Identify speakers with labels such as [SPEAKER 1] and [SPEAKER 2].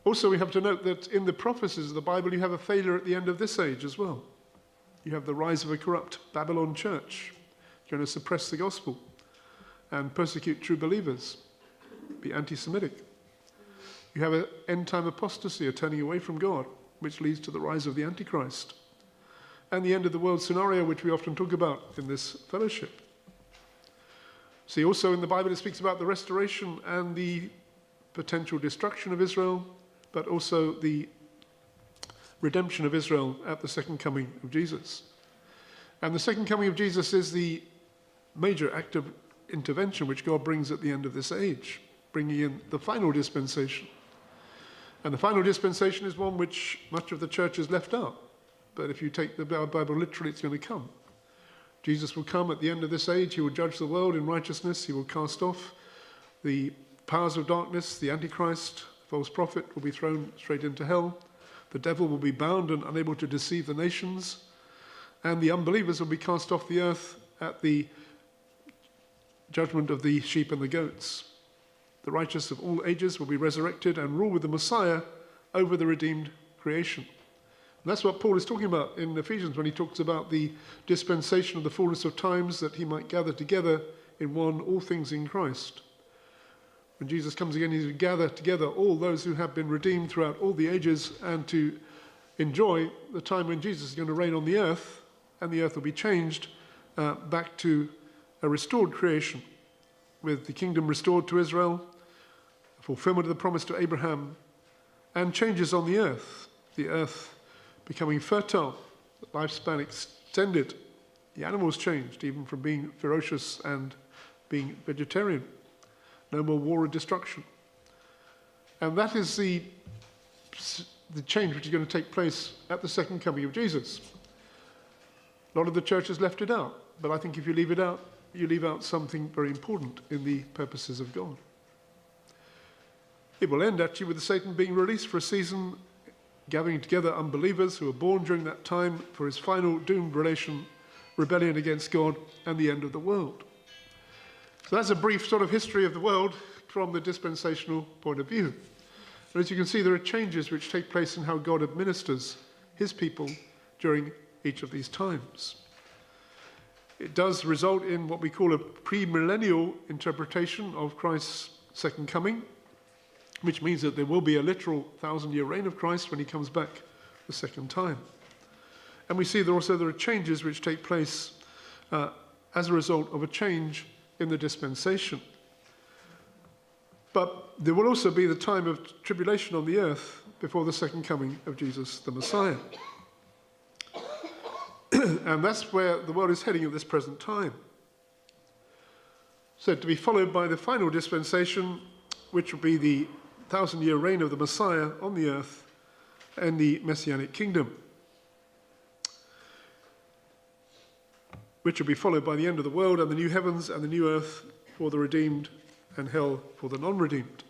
[SPEAKER 1] Also, we have to note that in the prophecies of the Bible, you have a failure at the end of this age as well. You have the rise of a corrupt Babylon church, going to suppress the gospel and persecute true believers, be antisemitic. You have an end-time apostasy, a turning away from God, which leads to the rise of the Antichrist, and the end of the world scenario, which we often talk about in this fellowship. See, also in the Bible, it speaks about the restoration and the potential destruction of Israel, but also the redemption of Israel at the second coming of Jesus. And the second coming of Jesus is the major act of intervention which God brings at the end of this age, bringing in the final dispensation. And the final dispensation is one which much of the church has left out. But if you take the Bible literally, it's going to come. Jesus will come at the end of this age. He will judge the world in righteousness. He will cast off the powers of darkness. The Antichrist, false prophet, will be thrown straight into hell. The devil will be bound and unable to deceive the nations. And the unbelievers will be cast off the earth at the judgment of the sheep and the goats. The righteous of all ages will be resurrected and rule with the Messiah over the redeemed creation. And that's what Paul is talking about in Ephesians when he talks about the dispensation of the fullness of times, that he might gather together in one all things in Christ. When Jesus comes again, he will gather together all those who have been redeemed throughout all the ages, and to enjoy the time when Jesus is going to reign on the earth, and the earth will be changed back to a restored creation, with the kingdom restored to Israel, fulfillment of the promise to Abraham, and changes on the earth becoming fertile, the lifespan extended, the animals changed, even from being ferocious and being vegetarian. No more war or destruction. And that is the change which is going to take place at the second coming of Jesus. A lot of the church has left it out, but I think if you leave it out, you leave out something very important in the purposes of God. It will end actually with Satan being released for a season, gathering together unbelievers who are born during that time for his final doomed rebellion against God and the end of the world. So that's a brief sort of history of the world from the dispensational point of view. And as you can see, there are changes which take place in how God administers his people during each of these times. It does result in what we call a premillennial interpretation of Christ's second coming, which means that there will be a literal 1,000-year reign of Christ when he comes back the second time. And we see there are changes which take place as a result of a change in the dispensation. But there will also be the time of tribulation on the earth before the second coming of Jesus the Messiah. And that's where the world is heading at this present time. So to be followed by the final dispensation, which will be the 1,000-year reign of the Messiah on the earth and the Messianic kingdom, which will be followed by the end of the world and the new heavens and the new earth for the redeemed and hell for the non-redeemed.